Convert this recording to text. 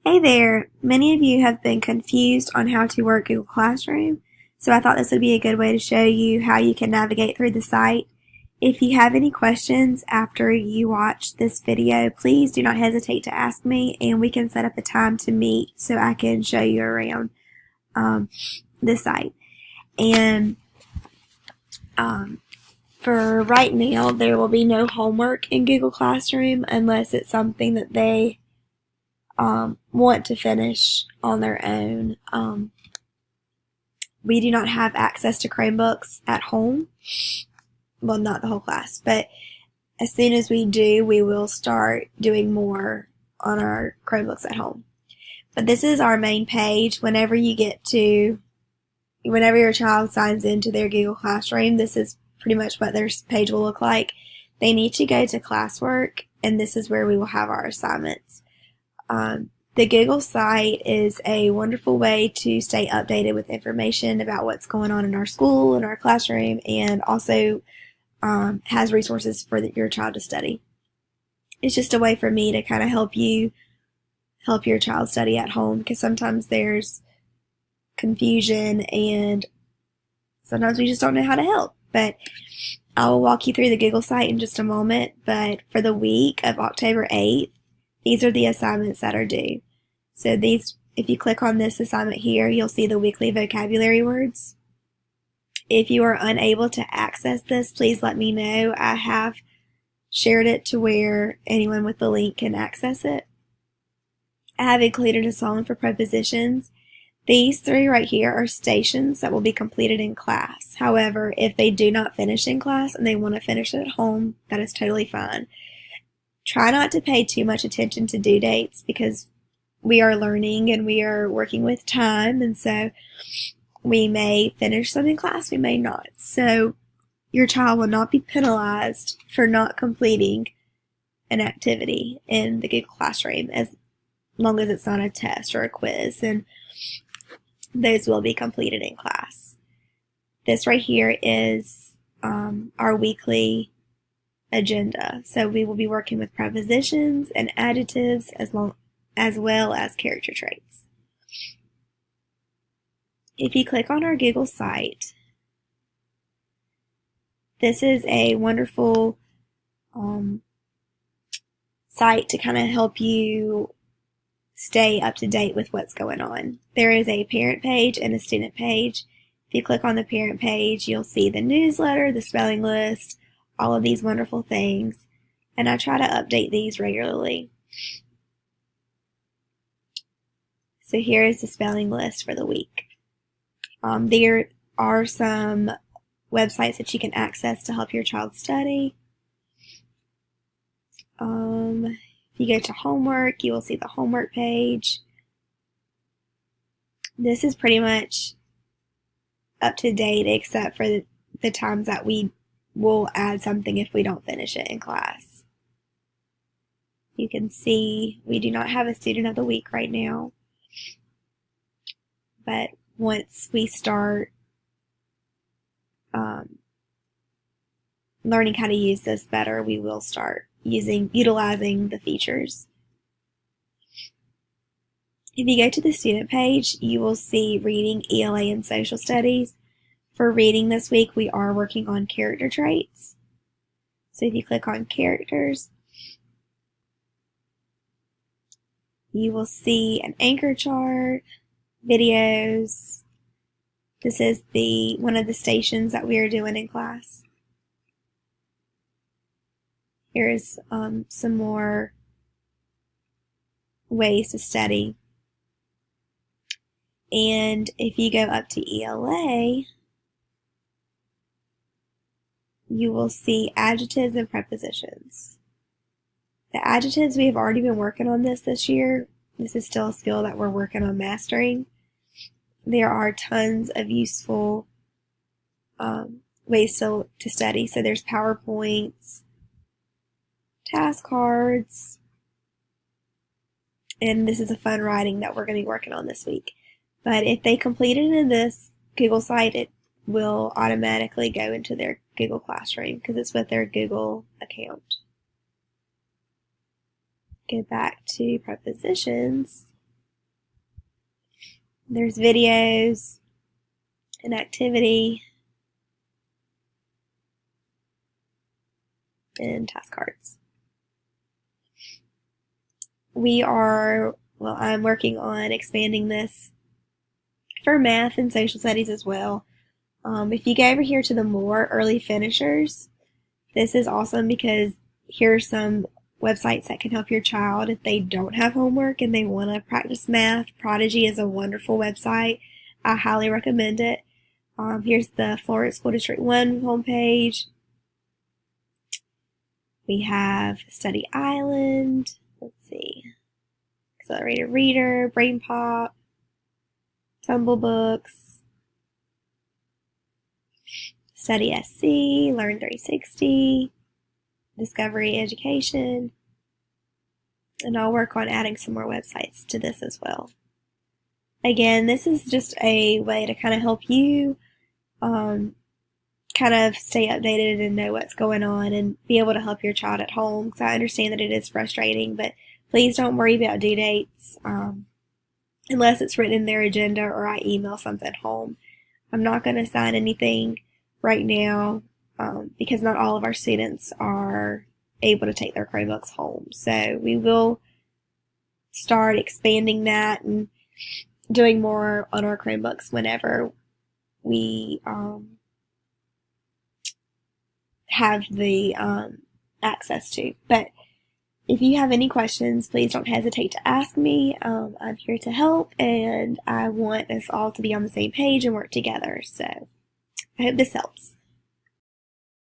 Hey there! Many of you have been confused on how to work Google Classroom, so I thought this would be a good way to show you how you can navigate through the site. If you have any questions after you watch this video, please do not hesitate to ask me and we can set up a time to meet so I can show you around the site. And for right now, there will be no homework in Google Classroom unless it's something that they want to finish on their own. We do not have access to Chromebooks at home. Well, not the whole class, but as soon as we do, we will start doing more on our Chromebooks at home. But this is our main page. Whenever your child signs into their Google Classroom, this is pretty much what their page will look like. They need to go to classwork, and this is where we will have our assignments. The Google site is a wonderful way to stay updated with information about what's going on in our school, in our classroom, and also has resources for your child to study. It's just a way for me to kind of help your child study at home, because sometimes there's confusion and sometimes we just don't know how to help. But I will walk you through the Google site in just a moment. But for the week of October 8th, these are the assignments that are due. So if you click on this assignment here, you'll see the weekly vocabulary words. If you are unable to access this, please let me know. I have shared it to where anyone with the link can access it. I have included a song for prepositions. These three right here are stations that will be completed in class. However, if they do not finish in class and they want to finish it at home, that is totally fine. Try not to pay too much attention to due dates because we are learning and we are working with time, and so we may finish some in class, we may not. So your child will not be penalized for not completing an activity in the Google Classroom as long as it's not a test or a quiz, and those will be completed in class. This right here is our weekly agenda. So we will be working with prepositions and adjectives as well as character traits. If you click on our Google site, this is a wonderful site to kind of help you stay up to date with what's going on. There is a parent page and a student page. If you click on the parent page, you'll see the newsletter, the spelling list, all of these wonderful things, and I try to update these regularly. So here is the spelling list for the week. There are some websites that you can access to help your child study. If you go to homework, you will see the homework page. This is pretty much up to date except for the times that we will add something if we don't finish it in class. You can see we do not have a student of the week right now, but once we start learning how to use this better, we will start utilizing the features. If you go to the student page, you will see reading, ELA, and social studies. For reading this week, we are working on character traits. So if you click on characters, you will see an anchor chart, videos. This is one of the stations that we are doing in class. Here's some more ways to study. And if you go up to ELA, you will see adjectives and prepositions. The adjectives, we have already been working on this year. This is still a skill that we're working on mastering. There are tons of useful ways to study. So there's PowerPoints, task cards, and this is a fun writing that we're going to be working on this week. But if they complete it in this Google site, it will automatically go into their Google Classroom because it's with their Google account. Go back to prepositions. There's videos, an activity, and task cards. I'm working on expanding this for math and social studies as well. If you go over here to the more early finishers, this is awesome because here are some websites that can help your child if they don't have homework and they want to practice math. Prodigy is a wonderful website. I highly recommend it. Here's the Florence School District 1 homepage. We have Study Island. Let's see. Accelerated Reader, Brain Pop, Tumble Books, Study SC, Learn 360, Discovery Education, and I'll work on adding some more websites to this as well. Again, this is just a way to kind of help you kind of stay updated and know what's going on and be able to help your child at home, because I understand that it is frustrating, but please don't worry about due dates unless it's written in their agenda or I email something home. I'm not going to sign anything right now because not all of our students are able to take their Chromebooks home. So we will start expanding that and doing more on our Chromebooks whenever we have the access to. But if you have any questions, please don't hesitate to ask me. I'm here to help, and I want us all to be on the same page and work together. So I hope this helps.